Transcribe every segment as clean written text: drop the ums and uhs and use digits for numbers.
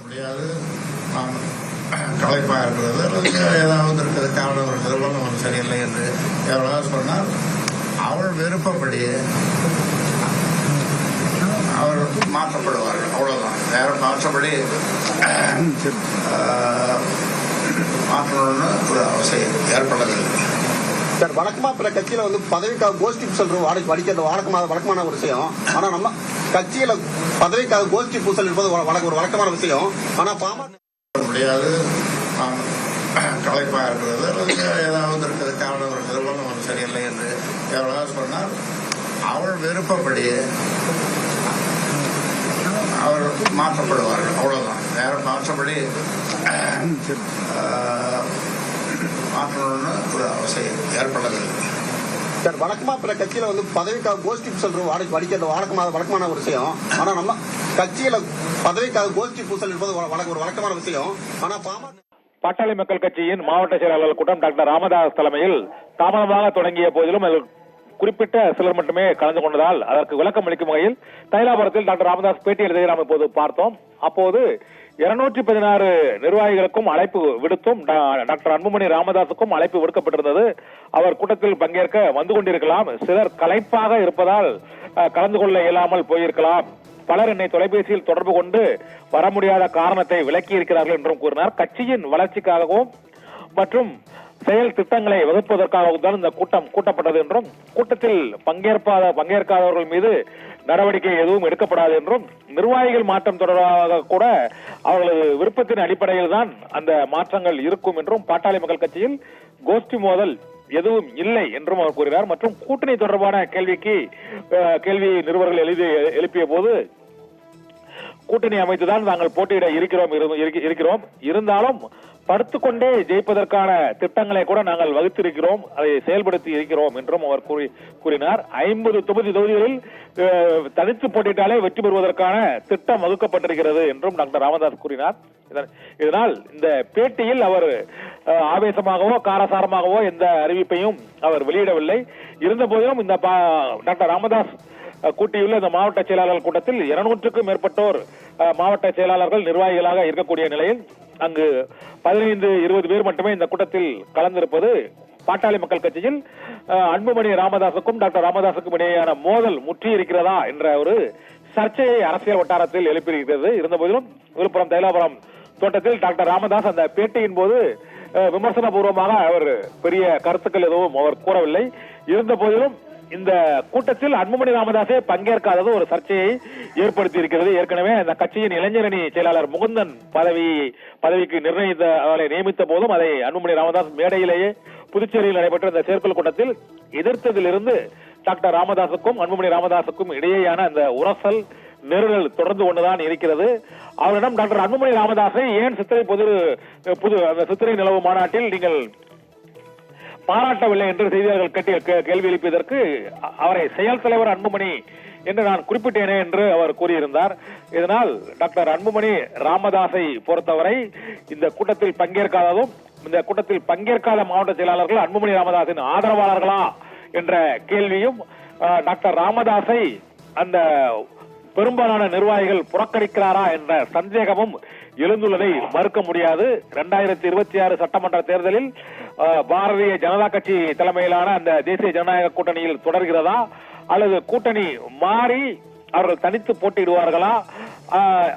முடியாது, களைப்பாக இருக்கிறது அல்லது ஏதாவது இருக்கிறது காரணம் இருக்கிறது ஒன்றும் சரியில்லை என்று எவ்வளவு சொன்னால் அவள் விருப்பப்படி அவர் மாற்றப்படுவார்கள். அவ்வளவுதான், வேற மாற்றப்படி மாற்றணும்னு ஒரு அவசியம் ஏற்படவில்லை. சார், வழக்கமா பிற கட்சியில பதவிக்காக கோஷ்டி பூசல் அடிக்கிறது வழக்கமான ஒரு விஷயம். ஆனா நம்ம கட்சியில பதவிக்காக கோஷ்டி பூசல் இருப்பது ஒரு வழக்கமான விஷயம். ஆனா முடியாது, களைப்பாக இருக்கிறது அல்லது ஏதாவது இருக்கிறது காரணம் இருக்கிறது ஒன்றும் சரியில்லை என்று எவ்வளவு சொன்னால் அவள் விருப்பப்படி அவர் மாற்றப்படுவார்கள். அவ்வளவுதான், வேற மாற்றப்படி மாற்றணும்னு ஒரு அவசியம் ஏற்படவில்லை. சார், வழக்கமா பிற கட்சியில பதவிக்காக கோஷ்டி பூசல் அடிக்கிறது வழக்கமான ஒரு விஷயம். ஆனா நம்ம கட்சியில பதவிக்காக கோஷ்டி பூசல் இருப்பது ஒரு வழக்கமான விஷயம். ஆனா பாட்டாளி மக்கள் கட்சியின் மாவட்ட செயலாளர் கூட்டம் டாக்டர் ராமதாஸ் தலைமையில் தாமதமாக தொடங்கிய போதிலும் குறிப்பிட்ட சிலர் மட்டுமே கலந்து கொண்டதால் அதற்கு விளக்கம் அளிக்கும் வகையில் தைலாபுரத்தில் டாக்டர் ராமதாஸ் பேட்டி எழுதியை நாம் இப்போது பார்த்தோம். அப்போது 216 நிர்வாகிகளுக்கும் அழைப்பு விடுத்தும் டாக்டர் அன்புமணி ராமதாஸுக்கும் அழைப்பு விடுக்கப்பட்டிருந்தது. அவர் கூட்டத்தில் பங்கேற்க வந்து கொண்டிருக்கலாம், சிலர் களைப்பாக இருப்பதால் கலந்து கொள்ள இயலாமல் போயிருக்கலாம், பலர் என்னை தொலைபேசியில் தொடர்பு கொண்டு வர முடியாத காரணத்தை விளக்கி இருக்கிறார்கள் என்றும் கூறினார். கட்சியின் வளர்ச்சிக்காகவும் மற்றும் செயல் திட்டங்களை வகுப்பதற்காகவும் தான் இந்த கூட்டம் கூட்டப்பட்டது என்றும் கூட்டத்தில் பங்கேற்காதவர்கள் மீது நடவடிக்கை எதுவும் எடுக்கப்படாது என்றும் நிர்வாகிகள் மாற்றம் தொடர்பாக கூட அவர்களது விருப்பத்தின் அடிப்படையில் தான் அந்த மாற்றங்கள் இருக்கும் என்றும் பாட்டாளி மக்கள் கட்சியில் கோஷ்டி மோதல் எதுவும் இல்லை என்றும் அவர் கூறினார். மற்றும் கூட்டணி தொடர்பான கேள்வி நிருபர்கள் எழுப்பிய போது கூட்டணி அமைத்துதான் நாங்கள் போட்டியிட இருக்கிறோம், இருந்தாலும் படுத்துக்கொண்டே ஜெயிப்பதற்கான திட்டங்களை கூட நாங்கள் வகுத்திருக்கிறோம், அதை செயல்படுத்தி இருக்கிறோம் என்றும் அவர் கூறினார். 50 தொகுதிகளில் தனித்து போட்டியிட்டாலே வெற்றி பெறுவதற்கான திட்டம் வகுக்கப்பட்டிருக்கிறது என்றும் டாக்டர் ராமதாஸ் கூறினார். இதனால் இந்த பேட்டியில் அவர் ஆவேசமாகவோ காரசாரமாகவோ எந்த அறிவிப்பையும் அவர் வெளியிடவில்லை. இருந்த போதிலும் இந்த டாக்டர் ராமதாஸ் கூட்டியுள்ள இந்த மாவட்ட செயலாளர்கள் கூட்டத்தில் 200க்கும் மேற்பட்டோர் மாவட்ட செயலாளர்கள் நிர்வாகிகளாக இருக்கக்கூடிய நிலையில் அங்கு 15-20 பேர் மட்டுமே இந்த கூட்டத்தில் கலந்திருப்பது பாட்டாளி மக்கள் கட்சியில் அன்புமணி ராமதாசுக்கும் டாக்டர் ராமதாசுக்கும் இடையேயான மோதல் முற்றி இருக்கிறதா என்ற ஒரு சர்ச்சையை அரசியல் வட்டாரத்தில் எழுப்பியிருக்கிறது. இருந்த போதிலும் விழுப்புரம் தைலாபுரம் தோட்டத்தில் டாக்டர் ராமதாஸ் அந்த பேட்டியின் போது விமர்சன பூர்வமாக அவர் பெரிய கருத்துக்கள் எதுவும் அவர் கூறவில்லை. இருந்த போதிலும் இந்த கூட்டத்தில் அன்புமணி ராமதாஸே பங்கேற்காதது ஒரு சர்ச்சையை ஏற்படுத்தி இருக்கிறது. ஏற்கனவே அந்த கட்சியின் இளைஞரணி செயலாளர் முகுந்தன் பதவிக்கு அவரை நியமித்த போதும் அதை அன்புமணி ராமதாஸ் மேடையிலேயே புதுச்சேரியில் நடைபெற்ற இந்த செயற்குழு கூட்டத்தில் எதிர்த்ததிலிருந்து டாக்டர் ராமதாசுக்கும் அன்புமணி ராமதாசுக்கும் இடையேயான அந்த உரசல் நெருடல் தொடர்ந்து கொண்டுதான் இருக்கிறது. அவரிடம் டாக்டர் அன்புமணி ராமதாஸை ஏன் சித்திரை நிலவு மாநாட்டில் நீங்கள் பாராட்டவில்லை என்று செய்தியாளர்கள் கேள்வி எழுப்பியதற்கு அவரை செயல் தலைவர் அன்புமணி என்று நான் குறிப்பிட்டேனே என்று அவர் கூறியிருந்தார். இதனால் டாக்டர் அன்புமணி ராமதாஸை பொறுத்தவரை இந்த கூட்டத்தில் பங்கேற்காததும் இந்த கூட்டத்தில் பங்கேற்காத மாவட்ட செயலாளர்கள் அன்புமணி ராமதாஸின் ஆதரவாளர்களா என்ற கேள்வியும் டாக்டர் ராமதாஸை அந்த பெரும்பாலான நிர்வாகிகள் புறக்கணிக்கிறாரா என்ற சந்தேகமும் எழுந்துள்ளதை மறுக்க முடியாது. 2026 சட்டமன்ற தேர்தலில் பாரதிய ஜனதா கட்சி தலைமையிலான அந்த தேசிய ஜனநாயக கூட்டணியில் தொடர்கிறதா அல்லது கூட்டணி மாறி அவர்கள் தனித்து போட்டியிடுவார்களா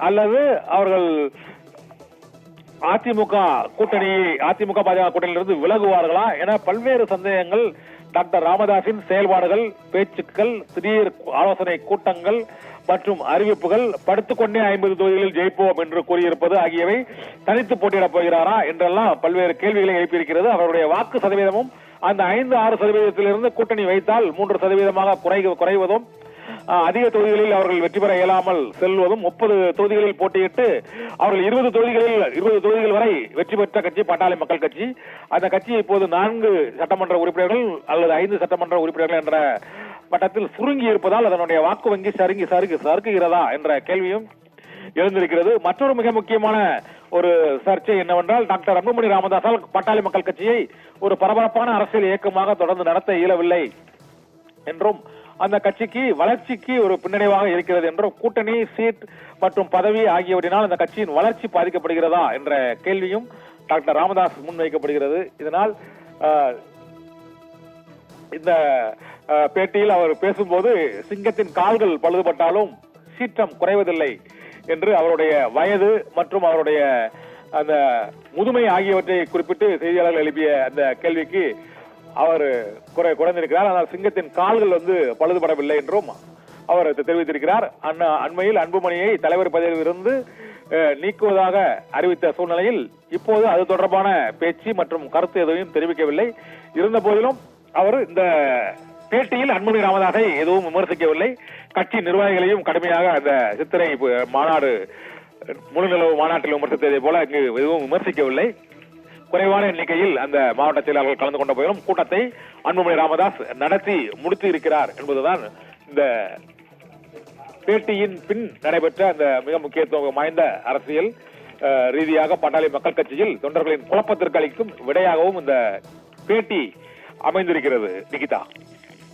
அல்லது அவர்கள் அதிமுக பாஜக கூட்டணியிலிருந்து விலகுவார்களா என பல்வேறு சந்தேகங்கள் டாக்டர் ராமதாஸின் செயல்பாடுகள், பேச்சுக்கள், திடீர் ஆலோசனை கூட்டங்கள் மற்றும் அறிவிப்புகள், படுத்துக்கொண்டே 50 தொகுதிகளில் ஜெயிப்போம் என்று கூறியிருப்பது ஆகியவை தனித்து போட்டியிடப் போகிறாரா என்றெல்லாம் பல்வேறு கேள்விகளை எழுப்பியிருக்கிறது. அவருடைய வாக்கு சதவீதமும் அந்த 5-6% கூட்டணி வைத்தால் 3% குறைவதும், அதிக தொகுதிகளில் அவர்கள் வெற்றி பெற இயலாமல் செல்வதும், 30 தொகுதிகளில் போட்டியிட்டு அவர்கள் 20 தொகுதிகள் வரை வெற்றி பெற்ற கட்சி பாட்டாளி மக்கள் கட்சி. அந்த கட்சி இப்போது 4 சட்டமன்ற உறுப்பினர்கள் அல்லது 5 சட்டமன்ற உறுப்பினர்கள் என்ற மட்டத்தில் சுருங்கி இருப்பதால் அதனுடைய வாக்கு வங்கி சறுக்குகிறதா என்ற கேள்வியும் எழுந்திருக்கிறது. மற்றொரு மிக முக்கியமான ஒரு சர்ச்சை என்னவென்றால், டாக்டர் அன்புமணி ராமதாஸால் பாட்டாளி மக்கள் கட்சியை ஒரு பரபரப்பான அரசியல் இயக்கமாக தொடர்ந்து நடத்த இயலவில்லை என்றும் அந்த கட்சிக்கு வளர்ச்சிக்கு ஒரு பின்னடைவாக இருக்கிறது என்றும், கூட்டணி சீட் மற்றும் பதவி ஆகியவற்றினால் அந்த கட்சியின் வளர்ச்சி பாதிக்கப்படுகிறதா என்ற கேள்வியும் டாக்டர் ராமதாஸ் முன்வைக்கப்படுகிறது. இதனால் இந்த பேட்டியில் அவர் பேசும்போது சிங்கத்தின் கால்கள் பழுதுபட்டாலும் சீற்றம் குறைவதில்லை என்று அவருடைய வயது மற்றும் அவருடைய அந்த முதுமை ஆகியவற்றை குறிப்பிட்டு செய்தியாளர்கள் எழுப்பிய அந்த கேள்விக்கு அவர் குறைந்திருக்கிறார். ஆனால் சிங்கத்தின் கால்கள் பழுதுபடவில்லை என்றும் அவர் தெரிவித்திருக்கிறார். அண்மையில் அன்புமணியை தலைவர் பதவியிலிருந்து நீக்குவதாக அறிவித்த சூழ்நிலையில் இப்போது அது தொடர்பான பேச்சு மற்றும் கருத்து எதுவும் தெரிவிக்கவில்லை. இருந்த போதிலும் அவர் இந்த பேட்டியில் அன்புமணி ராமதாஸை எதுவும் விமர்சிக்கவில்லை. கட்சி நிர்வாகிகளையும் கடுமையாக அந்த சித்திரை மாநாடு முழு நிலவு மாநாட்டில் விமர்சித்ததை போல இங்கு எதுவும் விமர்சிக்கவில்லை. குறைவான எண்ணிக்கையில் அந்த மாவட்ட செயலாளர்கள் கலந்து கொண்ட போதிலும் கூட்டத்தை அன்புமணி ராமதாஸ் நடத்தி முடித்து இருக்கிறார் என்பதுதான் இந்த பேட்டியின் பின் நடைபெற்ற அந்த மிக முக்கியத்துவம் வாய்ந்த அரசியல் ரீதியாக பாட்டாளி மக்கள் கட்சியில் தொண்டர்களின் குழப்பத்திற்கு அளிக்கும் விடையாகவும் இந்த பேட்டி அமைந்திருக்கிறது. நிகிதா.